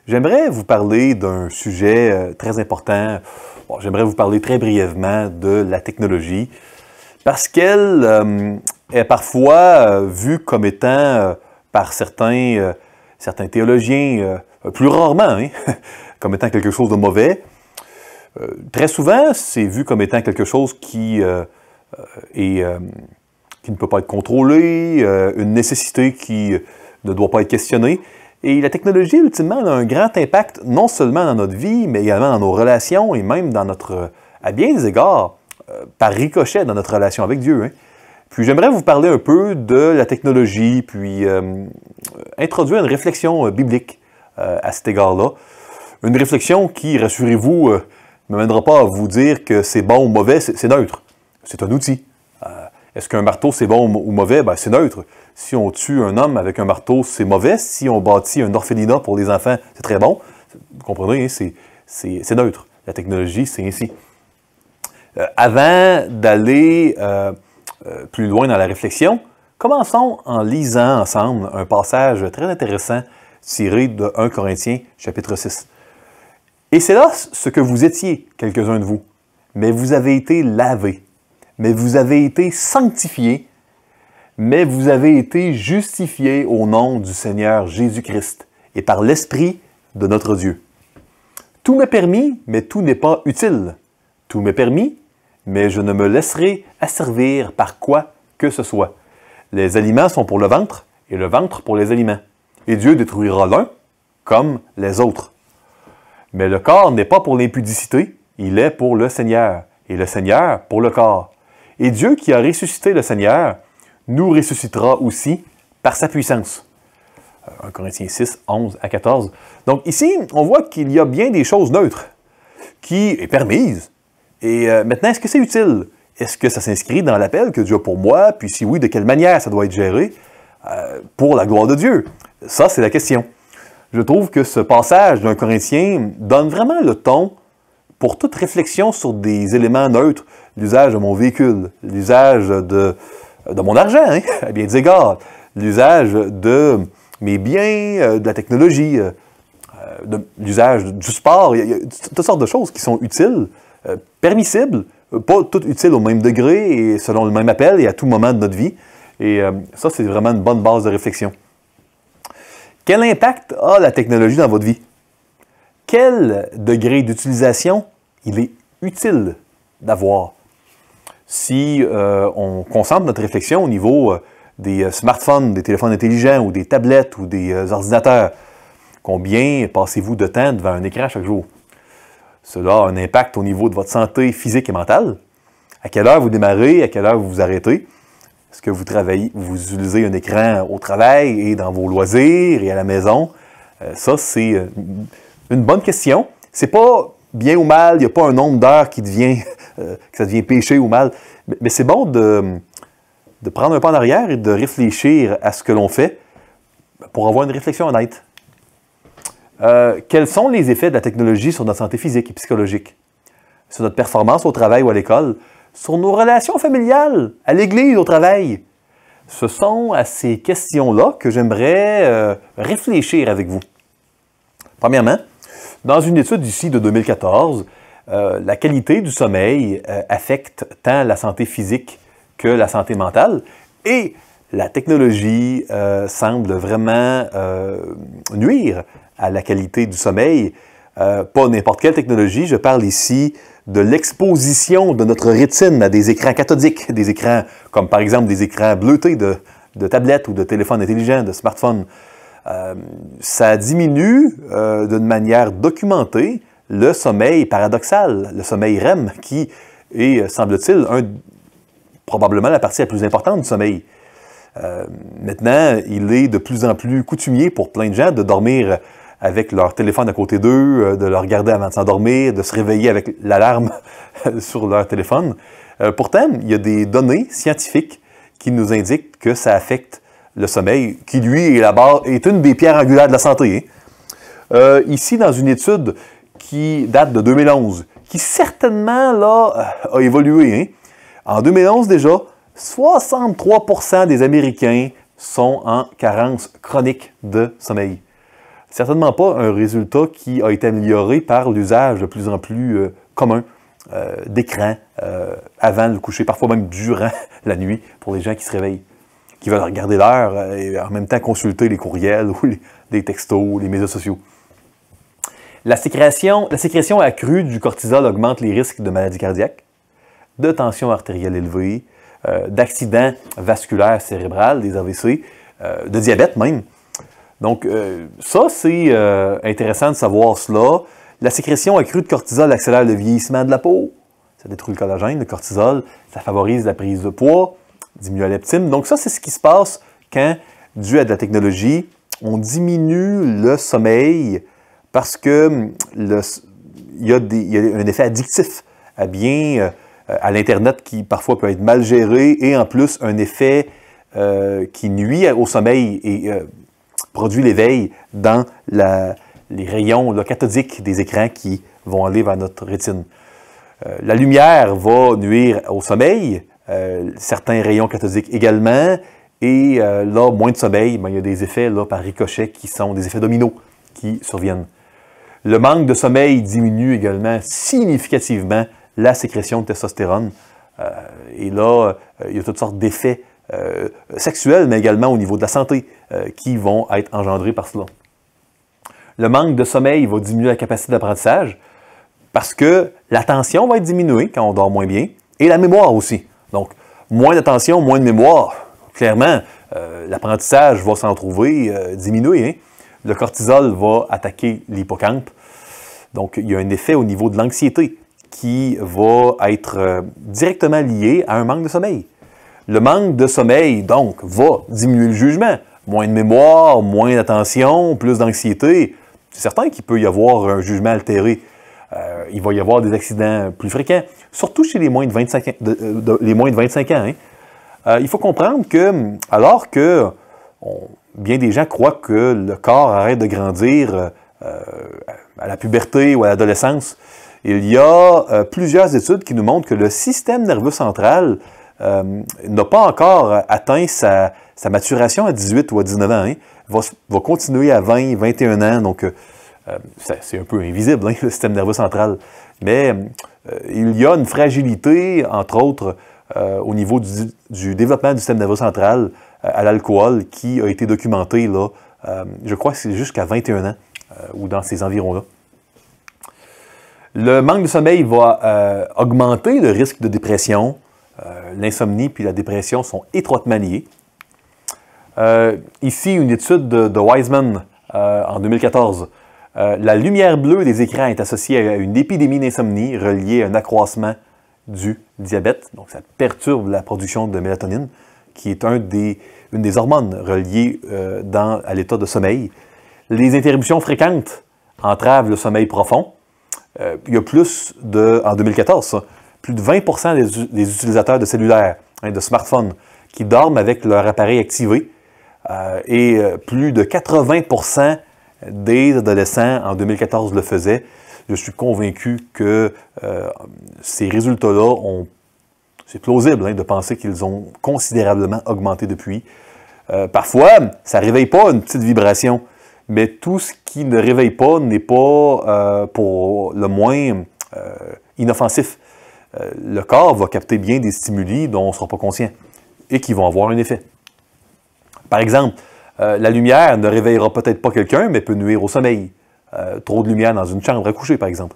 J'aimerais vous parler d'un sujet très important. Bon, j'aimerais vous parler très brièvement de la technologie parce qu'elle est parfois vue comme étant, par certains théologiens, plus rarement, comme étant quelque chose de mauvais. Très souvent, c'est vu comme étant quelque chose qui ne peut pas être contrôlé, une nécessité qui ne doit pas être questionnée. Et la technologie, ultimement, a un grand impact, non seulement dans notre vie, mais également dans nos relations et même dans à bien des égards, par ricochet dans notre relation avec Dieu. Puis j'aimerais vous parler un peu de la technologie, puis introduire une réflexion biblique à cet égard-là. Une réflexion qui, rassurez-vous, ne m'amènera pas à vous dire que c'est bon ou mauvais, c'est neutre. C'est un outil. Est-ce qu'un marteau, c'est bon ou mauvais? Ben, c'est neutre. Si on tue un homme avec un marteau, c'est mauvais. Si on bâtit un orphelinat pour les enfants, c'est très bon. Vous comprenez, c'est neutre. La technologie, c'est ainsi. Avant d'aller plus loin dans la réflexion, commençons en lisant ensemble un passage très intéressant tiré de 1 Corinthiens, chapitre 6. « Et c'est là ce que vous étiez, quelques-uns de vous, mais vous avez été lavés. Mais vous avez été sanctifiés, mais vous avez été justifiés au nom du Seigneur Jésus-Christ et par l'Esprit de notre Dieu. Tout m'est permis, mais tout n'est pas utile. Tout m'est permis, mais je ne me laisserai asservir par quoi que ce soit. Les aliments sont pour le ventre, et le ventre pour les aliments. Et Dieu détruira l'un comme les autres. Mais le corps n'est pas pour l'impudicité, il est pour le Seigneur, et le Seigneur pour le corps. Et Dieu qui a ressuscité le Seigneur, nous ressuscitera aussi par sa puissance. 1 Corinthiens 6, 11 à 14. Donc ici, on voit qu'il y a bien des choses neutres qui est permise. Et maintenant, est-ce que c'est utile? Est-ce que ça s'inscrit dans l'appel que Dieu a pour moi? Puis si oui, de quelle manière ça doit être géré pour la gloire de Dieu? Ça, c'est la question. Je trouve que ce passage d'un Corinthien donne vraiment le ton pour toute réflexion sur des éléments neutres, l'usage de mon véhicule, l'usage de mon argent, à bien des égards, l'usage de mes biens, de la technologie, l'usage du sport. Il y a toutes sortes de choses qui sont utiles, permissibles, pas toutes utiles au même degré et selon le même appel et à tout moment de notre vie. Et ça, c'est vraiment une bonne base de réflexion. Quel impact a la technologie dans votre vie? Quel degré d'utilisation il est utile d'avoir? Si on concentre notre réflexion au niveau des smartphones, des téléphones intelligents ou des tablettes ou des ordinateurs, combien passez-vous de temps devant un écran chaque jour? Cela a un impact au niveau de votre santé physique et mentale. À quelle heure vous démarrez, à quelle heure vous vous arrêtez? Est-ce que vous vous utilisez un écran au travail et dans vos loisirs et à la maison? Ça, c'est une bonne question. C'est pas bien ou mal, il n'y a pas un nombre d'heures qui devient, que ça devient péché ou mal. Mais c'est bon de prendre un pas en arrière et de réfléchir à ce que l'on fait pour avoir une réflexion honnête. Quels sont les effets de la technologie sur notre santé physique et psychologique? Sur notre performance au travail ou à l'école? Sur nos relations familiales, à l'église, au travail? Ce sont à ces questions-là que j'aimerais réfléchir avec vous. Premièrement, dans une étude ici de 2014, la qualité du sommeil affecte tant la santé physique que la santé mentale et la technologie semble vraiment nuire à la qualité du sommeil. Pas n'importe quelle technologie, je parle ici de l'exposition de notre rétine à des écrans cathodiques, des écrans comme par exemple des écrans bleutés de tablettes ou de téléphones intelligents, de smartphones. Ça diminue d'une manière documentée le sommeil paradoxal, le sommeil REM, qui est, semble-t-il, probablement la partie la plus importante du sommeil. Maintenant, il est de plus en plus coutumier pour plein de gens de dormir avec leur téléphone à côté d'eux, de le regarder avant de s'endormir, de se réveiller avec l'alarme sur leur téléphone. Pourtant, il y a des données scientifiques qui nous indiquent que ça affecte le sommeil, qui lui est une des pierres angulaires de la santé. Ici, dans une étude qui date de 2011, qui certainement là, a évolué. En 2011 déjà, 63% des Américains sont en carence chronique de sommeil. certainement pas un résultat qui a été amélioré par l'usage de plus en plus commun d'écran avant le coucher, parfois même durant la nuit pour les gens qui se réveillent, qui veulent regarder l'heure et en même temps consulter les courriels ou les textos, les médias sociaux. La sécrétion accrue du cortisol augmente les risques de maladies cardiaques, de tension artérielle élevée, d'accidents vasculaires cérébrales, des AVC, de diabète même. Donc, ça, c'est intéressant de savoir cela. La sécrétion accrue de cortisol accélère le vieillissement de la peau. Ça détruit le collagène, le cortisol. Ça favorise la prise de poids, diminue la leptine. Donc, ça, c'est ce qui se passe quand, dû à de la technologie, on diminue le sommeil parce que il y a un effet addictif à l'Internet qui parfois peut être mal géré et en plus un effet qui nuit au sommeil et produit l'éveil dans les rayons cathodiques des écrans qui vont aller vers notre rétine. La lumière va nuire au sommeil, certains rayons cathodiques également, et là, moins de sommeil, il y a des effets par ricochet qui sont des effets dominos qui surviennent. Le manque de sommeil diminue également significativement la sécrétion de testostérone. Et là, il y a toutes sortes d'effets sexuels, mais également au niveau de la santé qui vont être engendrés par cela. Le manque de sommeil va diminuer la capacité d'apprentissage parce que l'attention va être diminuée quand on dort moins bien et la mémoire aussi. Donc, moins d'attention, moins de mémoire. Clairement, l'apprentissage va s'en trouver diminué. Hein? Le cortisol va attaquer l'hippocampe. Donc, il y a un effet au niveau de l'anxiété qui va être directement lié à un manque de sommeil. Le manque de sommeil, donc, va diminuer le jugement. Moins de mémoire, moins d'attention, plus d'anxiété. C'est certain qu'il peut y avoir un jugement altéré. Il va y avoir des accidents plus fréquents, surtout chez les moins de 25 ans. Les moins de 25 ans hein. Il faut comprendre que, alors que bien des gens croient que le corps arrête de grandir à la puberté ou à l'adolescence, il y a plusieurs études qui nous montrent que le système nerveux central n'a pas encore atteint sa maturation à 18 ou à 19 ans. Hein, va continuer à 20, 21 ans. Donc, c'est un peu invisible, hein, le système nerveux central. Mais il y a une fragilité, entre autres, au niveau du développement du système nerveux central à l'alcool qui a été documenté, là, je crois que c'est jusqu'à 21 ans ou dans ces environs-là. Le manque de sommeil va augmenter le risque de dépression. L'insomnie puis la dépression sont étroitement liés. Ici, une étude de Wiseman en 2014. La lumière bleue des écrans est associée à une épidémie d'insomnie reliée à un accroissement du diabète. Donc, ça perturbe la production de mélatonine, qui est une des hormones reliées à l'état de sommeil. Les interruptions fréquentes entravent le sommeil profond. Il y a en 2014, ça, plus de 20% des utilisateurs de cellulaires, hein, de smartphones, qui dorment avec leur appareil activé. Et plus de 80% des adolescents en 2014 le faisaient. Je suis convaincu que ces résultats-là c'est plausible hein, de penser qu'ils ont considérablement augmenté depuis. Parfois, ça ne réveille pas une petite vibration, mais tout ce qui ne réveille pas n'est pas pour le moins inoffensif. Le corps va capter bien des stimuli dont on ne sera pas conscient et qui vont avoir un effet. Par exemple, la lumière ne réveillera peut-être pas quelqu'un, mais peut nuire au sommeil. Trop de lumière dans une chambre à coucher, par exemple.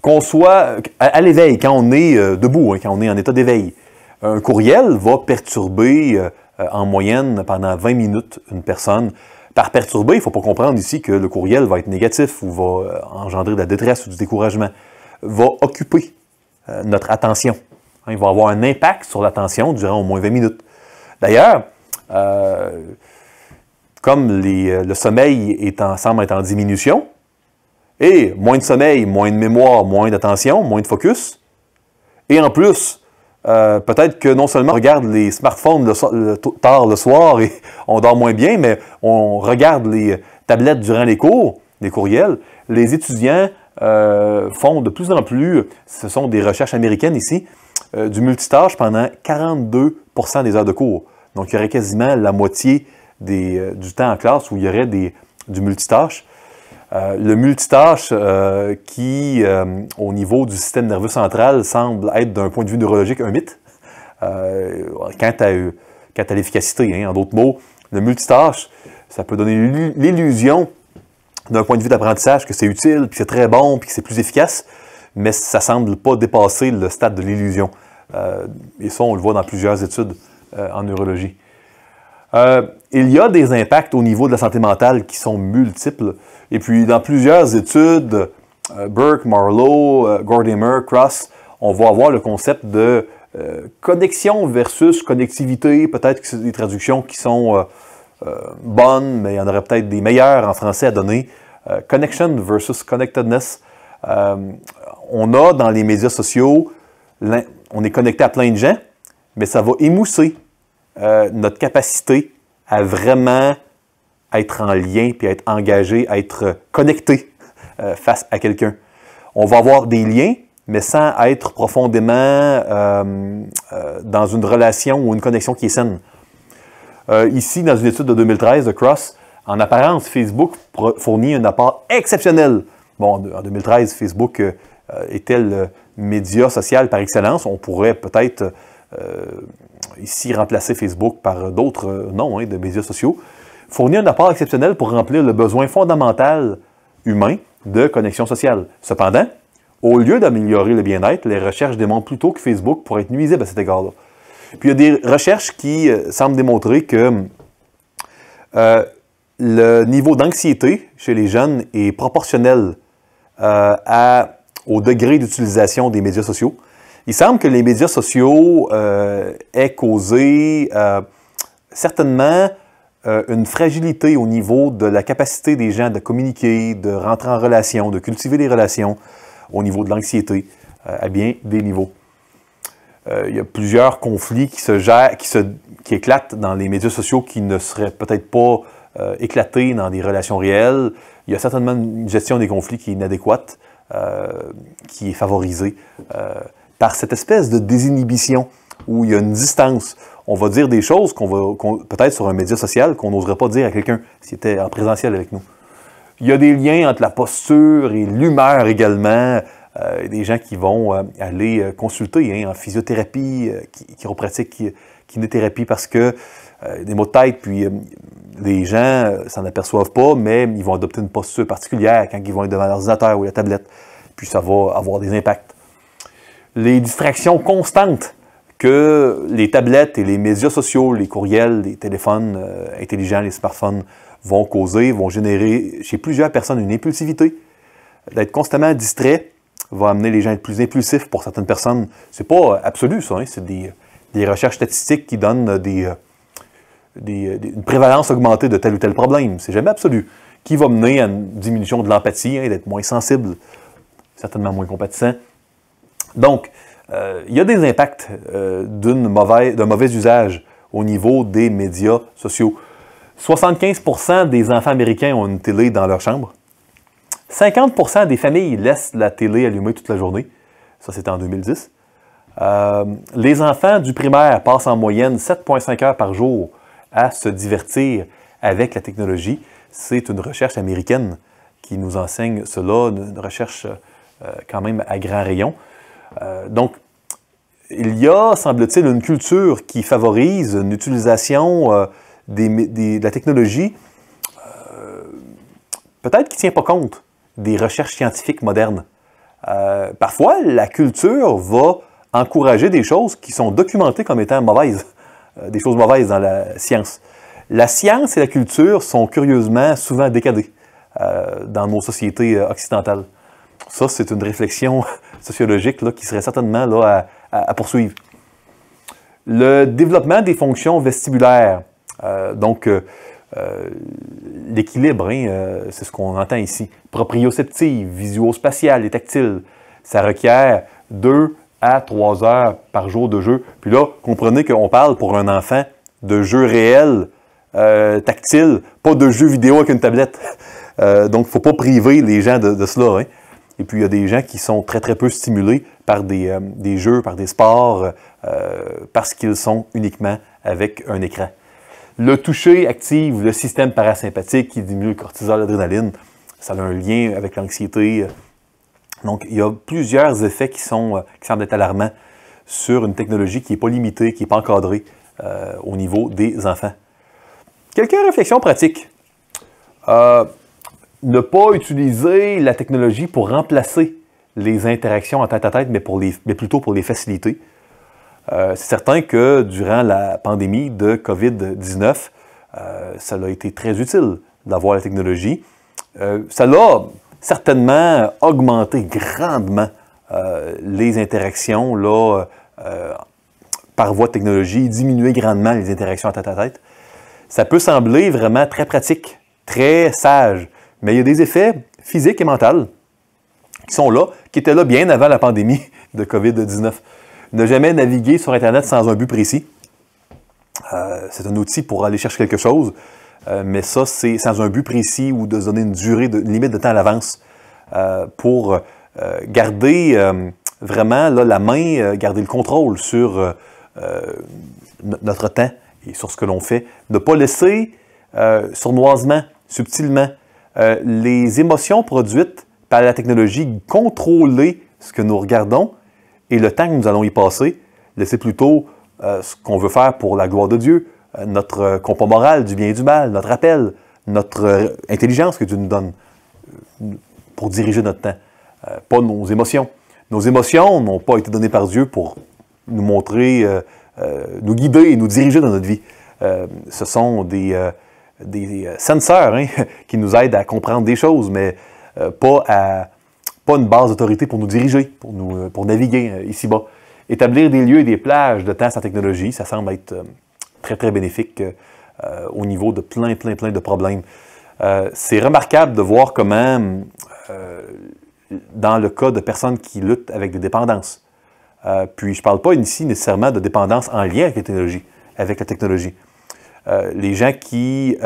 Qu'on soit à l'éveil, quand on est debout, hein, quand on est en état d'éveil, un courriel va perturber en moyenne pendant 20 minutes une personne. Par perturber, il ne faut pas comprendre ici que le courriel va être négatif ou va engendrer de la détresse ou du découragement. Va occuper notre attention. Hein, il va avoir un impact sur l'attention durant au moins 20 minutes. D'ailleurs, comme le sommeil semble être en diminution, et moins de sommeil, moins de mémoire, moins d'attention, moins de focus, et en plus, peut-être que non seulement on regarde les smartphones tard le soir et on dort moins bien, mais on regarde les tablettes durant les cours, les courriels. Les étudiants font de plus en plus, ce sont des recherches américaines ici, du multitâche pendant 42% des heures de cours. Donc, il y aurait quasiment la moitié du temps en classe où il y aurait des du multitâche. Le multitâche qui, au niveau du système nerveux central, semble être, d'un point de vue neurologique, un mythe. Quant à l'efficacité, hein. En d'autres mots, le multitâche, ça peut donner l'illusion, d'un point de vue d'apprentissage, que c'est utile, puis c'est très bon, puis que c'est plus efficace, mais ça ne semble pas dépasser le stade de l'illusion. Et ça, on le voit dans plusieurs études en neurologie. Il y a des impacts au niveau de la santé mentale qui sont multiples. Et puis, dans plusieurs études, Burke, Marlowe, Gordimer, Cross, on va avoir le concept de connexion versus connectivité. Peut-être que c'est des traductions qui sont bonnes, mais il y en aurait peut-être des meilleures en français à donner. Connection versus connectedness. On a dans les médias sociaux, on est connecté à plein de gens, mais ça va émousser notre capacité à vraiment être en lien, puis être engagé, à être connecté face à quelqu'un. On va avoir des liens, mais sans être profondément dans une relation ou une connexion qui est saine. Ici, dans une étude de 2013 de Cross, en apparence, Facebook fournit un apport exceptionnel. Bon, en 2013, Facebook était le média social par excellence. On pourrait peut-être ici remplacer Facebook par d'autres noms de médias sociaux. Fournit un apport exceptionnel pour remplir le besoin fondamental humain de connexion sociale. Cependant, au lieu d'améliorer le bien-être, les recherches démontrent plutôt que Facebook pourrait être nuisible à cet égard-là. Puis il y a des recherches qui semblent démontrer que le niveau d'anxiété chez les jeunes est proportionnel au degré d'utilisation des médias sociaux. Il semble que les médias sociaux aient causé certainement une fragilité au niveau de la capacité des gens de communiquer, de rentrer en relation, de cultiver des relations au niveau de l'anxiété à bien des niveaux. Il y a plusieurs conflits qui éclatent dans les médias sociaux qui ne seraient peut-être pas éclatés dans des relations réelles. Il y a certainement une gestion des conflits qui est inadéquate, qui est favorisée par cette espèce de désinhibition où il y a une distance. On va dire des choses peut-être sur un média social qu'on n'oserait pas dire à quelqu'un s'il était en présentiel avec nous. Il y a des liens entre la posture et l'humeur également. Des gens qui vont aller consulter en physiothérapie, chiropratique, kinéthérapie, parce que des maux de tête, puis les gens s'en aperçoivent pas, mais ils vont adopter une posture particulière quand ils vont être devant l'ordinateur ou la tablette, puis ça va avoir des impacts. Les distractions constantes que les tablettes et les médias sociaux, les courriels, les téléphones intelligents, les smartphones vont causer, vont générer chez plusieurs personnes une impulsivité. D'être constamment distrait va amener les gens à être plus impulsifs. Pour certaines personnes, c'est pas absolu ça, c'est des recherches statistiques qui donnent une prévalence augmentée de tel ou tel problème. C'est jamais absolu. Qui va mener à une diminution de l'empathie, d'être moins sensible, certainement moins compatissant. Donc, il y a des impacts d'un mauvais usage au niveau des médias sociaux. 75% des enfants américains ont une télé dans leur chambre. 50% des familles laissent la télé allumée toute la journée. Ça, c'était en 2010. Les enfants du primaire passent en moyenne 7,5 heures par jour à se divertir avec la technologie. C'est une recherche américaine qui nous enseigne cela, une recherche quand même à grand rayon. Donc, il y a, semble-t-il, une culture qui favorise une utilisation de la technologie, peut-être qui ne tient pas compte des recherches scientifiques modernes. Parfois, la culture va encourager des choses qui sont documentées comme étant mauvaises, des choses mauvaises dans la science. La science et la culture sont curieusement souvent décadées dans nos sociétés occidentales. Ça, c'est une réflexion sociologique là, qui serait certainement là, à poursuivre. Le développement des fonctions vestibulaires, l'équilibre, c'est ce qu'on entend ici. Proprioceptive, visuospatiale et tactile. Ça requiert 2 à 3 heures par jour de jeu. Puis là, comprenez qu'on parle pour un enfant de jeux réels, tactiles, pas de jeux vidéo avec une tablette. Donc, il ne faut pas priver les gens de cela. Et puis, il y a des gens qui sont très, très peu stimulés par des jeux, par des sports, parce qu'ils sont uniquement avec un écran. Le toucher active le système parasympathique qui diminue le cortisol, l'adrénaline. Ça a un lien avec l'anxiété. Donc, il y a plusieurs effets qui semblent être alarmants sur une technologie qui n'est pas limitée, qui n'est pas encadrée au niveau des enfants. Quelques réflexions pratiques. Ne pas utiliser la technologie pour remplacer les interactions en tête-à-tête, mais plutôt pour les faciliter. C'est certain que durant la pandémie de COVID-19, ça a été très utile d'avoir la technologie. Ça l'a certainement augmenté grandement les interactions là, par voie de technologie, diminué grandement les interactions en tête-à-tête. Ça peut sembler vraiment très pratique, très sage, mais il y a des effets physiques et mentaux qui sont là, qui étaient là bien avant la pandémie de COVID-19. Ne jamais naviguer sur Internet sans un but précis. C'est un outil pour aller chercher quelque chose, mais ça, c'est sans un but précis ou de se donner une limite de temps à l'avance pour garder vraiment là, la main, garder le contrôle sur notre temps et sur ce que l'on fait. Ne pas laisser sournoisement, subtilement, les émotions produites par la technologie contrôler ce que nous regardons et le temps que nous allons y passer. Laisser plutôt ce qu'on veut faire pour la gloire de Dieu, notre compas moral du bien et du mal, notre appel, notre intelligence que Dieu nous donne pour diriger notre temps, pas nos émotions. Nos émotions n'ont pas été données par Dieu pour nous montrer, nous guider et nous diriger dans notre vie. Ce sont des senseurs qui nous aident à comprendre des choses, mais pas une base d'autorité pour nous diriger, pour naviguer ici-bas. Établir des lieux et des plages de temps sans technologie, ça semble être très, très bénéfique au niveau de plein de problèmes. C'est remarquable de voir comment, dans le cas de personnes qui luttent avec des dépendances, puis je ne parle pas ici nécessairement de dépendance en lien avec la technologie. Les gens qui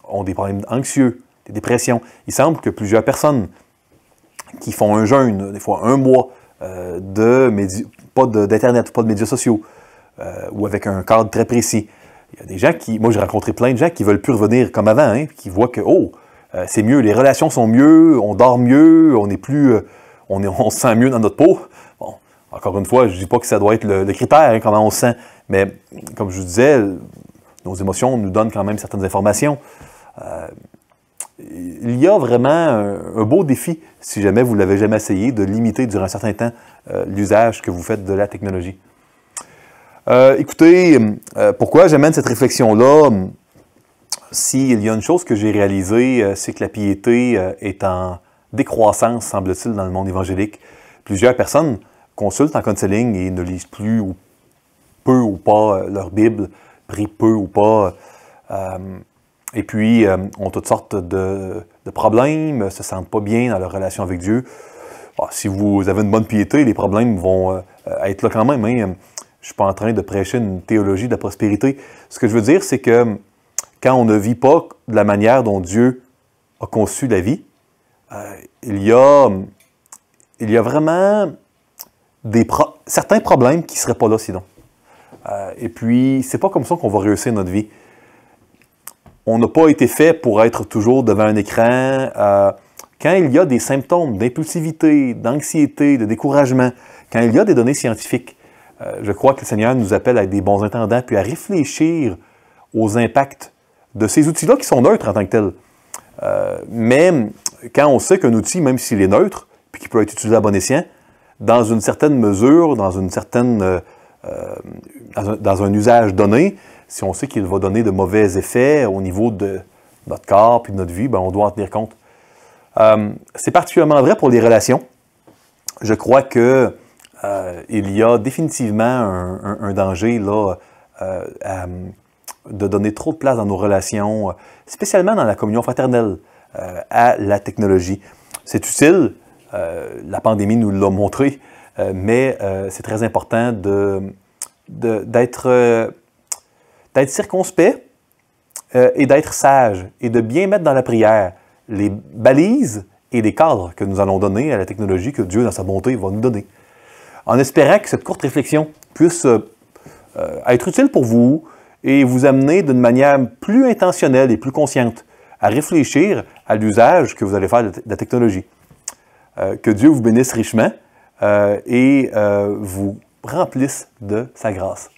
ont des problèmes anxieux, des dépressions, il semble que plusieurs personnes qui font un jeûne, des fois un mois, pas d'Internet, pas de médias sociaux, ou avec un cadre très précis. Il y a des gens moi j'ai rencontré plein de gens qui ne veulent plus revenir comme avant, qui voient que, c'est mieux, les relations sont mieux, on dort mieux, on se sent mieux dans notre peau. Bon, encore une fois, je ne dis pas que ça doit être le critère, comment on se sent, mais comme je vous disais, nos émotions nous donnent quand même certaines informations. Il y a vraiment un beau défi, si jamais vous ne l'avez jamais essayé, de limiter durant un certain temps l'usage que vous faites de la technologie. Écoutez, pourquoi j'amène cette réflexion-là? S'il y a une chose que j'ai réalisée, c'est que la piété est en décroissance, semble-t-il, dans le monde évangélique. Plusieurs personnes consultent en counseling et ne lisent plus ou peu ou pas leur Bible, prient peu ou pas. Et puis, ont toutes sortes de problèmes, ne se sentent pas bien dans leur relation avec Dieu. Si vous avez une bonne piété, les problèmes vont être là quand même. Je ne suis pas en train de prêcher une théologie de la prospérité. Ce que je veux dire, c'est que quand on ne vit pas de la manière dont Dieu a conçu la vie, il y a vraiment certains problèmes qui ne seraient pas là sinon. Et puis, c'est pas comme ça qu'on va réussir notre vie. On n'a pas été fait pour être toujours devant un écran. Quand il y a des symptômes d'impulsivité, d'anxiété, de découragement, quand il y a des données scientifiques, je crois que le Seigneur nous appelle à être des bons intendants, puis à réfléchir aux impacts de ces outils-là qui sont neutres en tant que tels. Mais quand on sait qu'un outil, même s'il est neutre, puis qu'il peut être utilisé à bon escient, dans une certaine mesure, dans un usage donné, si on sait qu'il va donner de mauvais effets au niveau de notre corps puis de notre vie, on doit en tenir compte. C'est particulièrement vrai pour les relations. Je crois que il y a définitivement un danger là, de donner trop de place dans nos relations, spécialement dans la communion fraternelle, à la technologie. C'est utile, la pandémie nous l'a montré, mais c'est très important d'être circonspect et d'être sage et de bien mettre dans la prière les balises et les cadres que nous allons donner à la technologie que Dieu, dans sa bonté, va nous donner. En espérant que cette courte réflexion puisse être utile pour vous et vous amener d'une manière plus intentionnelle et plus consciente à réfléchir à l'usage que vous allez faire de la technologie. Que Dieu vous bénisse richement et vous remplisse de sa grâce.